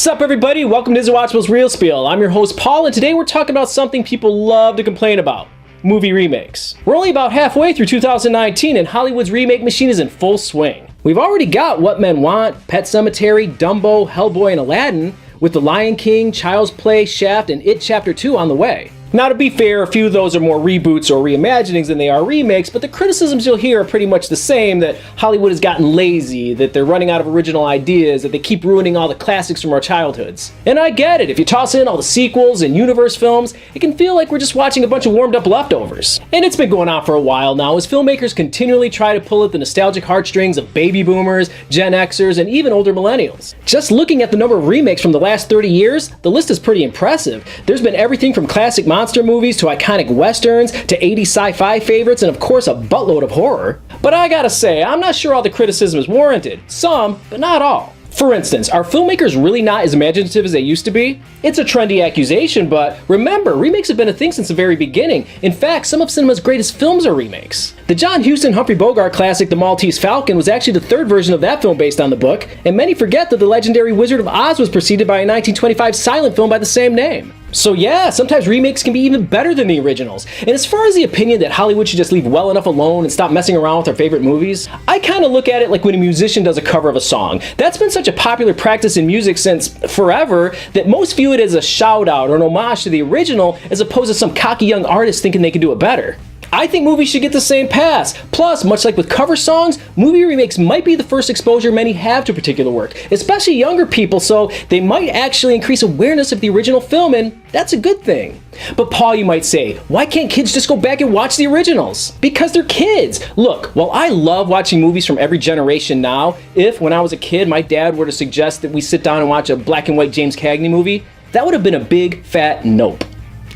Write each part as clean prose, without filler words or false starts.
What's up, everybody? Welcome to Watchable's Real Spiel. I'm your host, Paul, and today we're talking about something people love to complain about: movie remakes. We're only about halfway through 2019, and Hollywood's remake machine is in full swing. We've already got What Men Want, Pet Semetary, Dumbo, Hellboy, and Aladdin, with The Lion King, Child's Play, Shaft, and It Chapter 2 on the way. Now, to be fair, a few of those are more reboots or reimaginings than they are remakes, but the criticisms you'll hear are pretty much the same: that Hollywood has gotten lazy, that they're running out of original ideas, that they keep ruining all the classics from our childhoods. And I get it. If you toss in all the sequels and universe films, it can feel like we're just watching a bunch of warmed up leftovers. And it's been going on for a while now, as filmmakers continually try to pull at the nostalgic heartstrings of baby boomers, Gen Xers, and even older millennials. Just looking at the number of remakes from the last 30 years, the list is pretty impressive. There's been everything from classic monster movies to iconic westerns to 80s sci-fi favorites, and of course a buttload of horror. But I gotta say, I'm not sure all the criticism is warranted. Some, but not all. For instance, are filmmakers really not as imaginative as they used to be? It's a trendy accusation, but remember, remakes have been a thing since the very beginning. In fact, some of cinema's greatest films are remakes. The John Huston-Humphrey Bogart classic The Maltese Falcon was actually the third version of that film based on the book, and many forget that the legendary Wizard of Oz was preceded by a 1925 silent film by the same name. So yeah, sometimes remakes can be even better than the originals. And as far as the opinion that Hollywood should just leave well enough alone and stop messing around with our favorite movies, I kind of look at it like when a musician does a cover of a song. That's been such a popular practice in music since forever that most view it as a shout out or an homage to the original, as opposed to some cocky young artist thinking they can do it better. I think movies should get the same pass. Plus, much like with cover songs, movie remakes might be the first exposure many have to a particular work, especially younger people, so they might actually increase awareness of the original film, and that's a good thing. But Paul, you might say, why can't kids just go back and watch the originals? Because they're kids. Look, while I love watching movies from every generation now, if when I was a kid my dad were to suggest that we sit down and watch a black and white James Cagney movie, that would have been a big fat nope.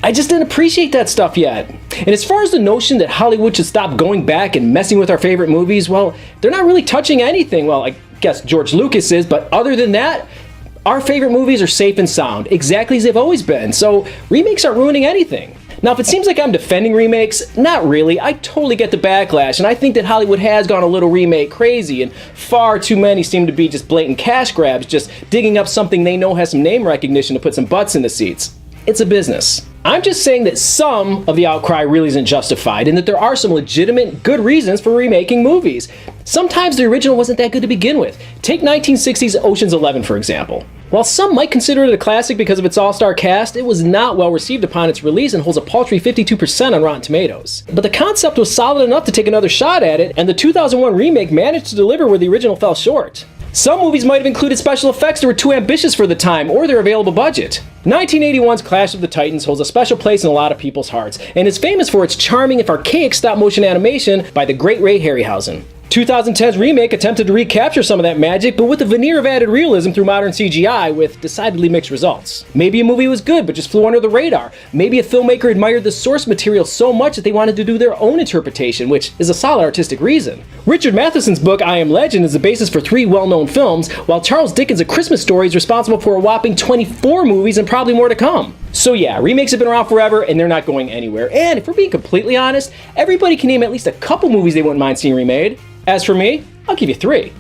I just didn't appreciate that stuff yet. And as far as the notion that Hollywood should stop going back and messing with our favorite movies, well, they're not really touching anything. Well, I guess George Lucas is, but other than that, our favorite movies are safe and sound, exactly as they've always been, so remakes aren't ruining anything. Now, if it seems like I'm defending remakes, not really. I totally get the backlash, and I think that Hollywood has gone a little remake crazy, and far too many seem to be just blatant cash grabs, just digging up something they know has some name recognition to put some butts in the seats. It's a business. I'm just saying that some of the outcry really isn't justified, and that there are some legitimate, good reasons for remaking movies. Sometimes the original wasn't that good to begin with. Take 1960's Ocean's 11, for example. While some might consider it a classic because of its all-star cast, it was not well received upon its release and holds a paltry 52% on Rotten Tomatoes. But the concept was solid enough to take another shot at it, and the 2001 remake managed to deliver where the original fell short. Some movies might have included special effects that were too ambitious for the time or their available budget. 1981's Clash of the Titans holds a special place in a lot of people's hearts, and is famous for its charming if archaic stop-motion animation by the great Ray Harryhausen. 2010's remake attempted to recapture some of that magic, but with a veneer of added realism through modern CGI, with decidedly mixed results. Maybe a movie was good, but just flew under the radar. Maybe a filmmaker admired the source material so much that they wanted to do their own interpretation, which is a solid artistic reason. Richard Matheson's book, I Am Legend, is the basis for 3 well-known films, while Charles Dickens' A Christmas Story is responsible for a whopping 24 movies and probably more to come. So yeah, remakes have been around forever, and they're not going anywhere. And if we're being completely honest, everybody can name at least a couple movies they wouldn't mind seeing remade. As for me, I'll give you 3.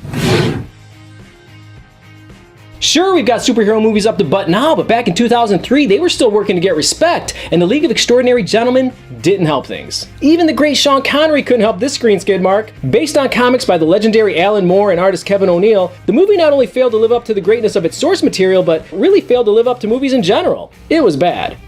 Sure, we've got superhero movies up to butt now, but back in 2003, they were still working to get respect, and the League of Extraordinary Gentlemen didn't help things. Even the great Sean Connery couldn't help this screen skid mark. Based on comics by the legendary Alan Moore and artist Kevin O'Neill, the movie not only failed to live up to the greatness of its source material, but really failed to live up to movies in general. It was bad.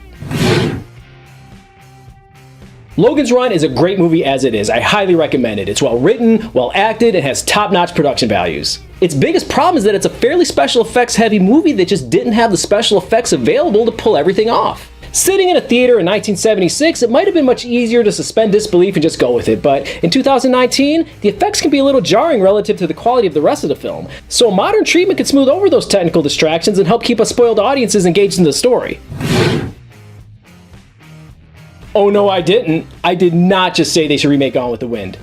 Logan's Run is a great movie as it is. I highly recommend it. It's well written, well acted, and has top-notch production values. Its biggest problem is that it's a fairly special effects heavy movie that just didn't have the special effects available to pull everything off. Sitting in a theater in 1976, it might have been much easier to suspend disbelief and just go with it, but in 2019, the effects can be a little jarring relative to the quality of the rest of the film. So a modern treatment could smooth over those technical distractions and help keep us spoiled audiences engaged in the story. Oh no, I didn't. I did not just say they should remake Gone with the Wind.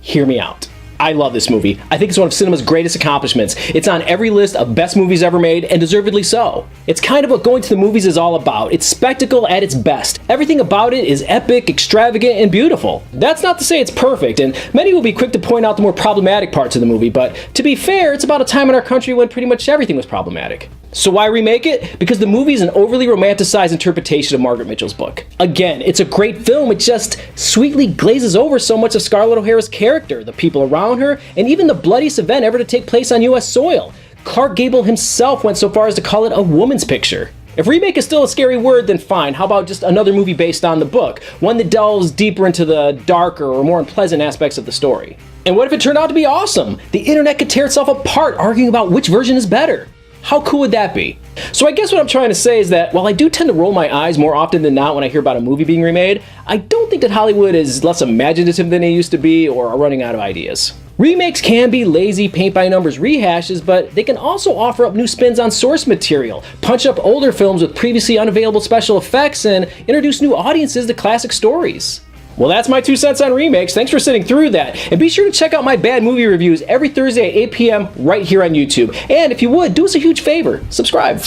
Hear me out. I love this movie. I think it's one of cinema's greatest accomplishments. It's on every list of best movies ever made, and deservedly so. It's kind of what going to the movies is all about. It's spectacle at its best. Everything about it is epic, extravagant, and beautiful. That's not to say it's perfect, and many will be quick to point out the more problematic parts of the movie, but to be fair, it's about a time in our country when pretty much everything was problematic. So why remake it? Because the movie is an overly romanticized interpretation of Margaret Mitchell's book. Again, it's a great film, it just sweetly glazes over so much of Scarlett O'Hara's character, the people around her, and even the bloodiest event ever to take place on US soil. Clark Gable himself went so far as to call it a woman's picture. If remake is still a scary word, then fine, how about just another movie based on the book? One that delves deeper into the darker or more unpleasant aspects of the story. And what if it turned out to be awesome? The internet could tear itself apart arguing about which version is better. How cool would that be? So I guess what I'm trying to say is that while I do tend to roll my eyes more often than not when I hear about a movie being remade, I don't think that Hollywood is less imaginative than they used to be or are running out of ideas. Remakes can be lazy paint-by-numbers rehashes, but they can also offer up new spins on source material, punch up older films with previously unavailable special effects, and introduce new audiences to classic stories. Well, that's my 2 cents on remakes. Thanks for sitting through that. And be sure to check out my bad movie reviews every Thursday at 8 p.m. right here on YouTube. And if you would, do us a huge favor, subscribe.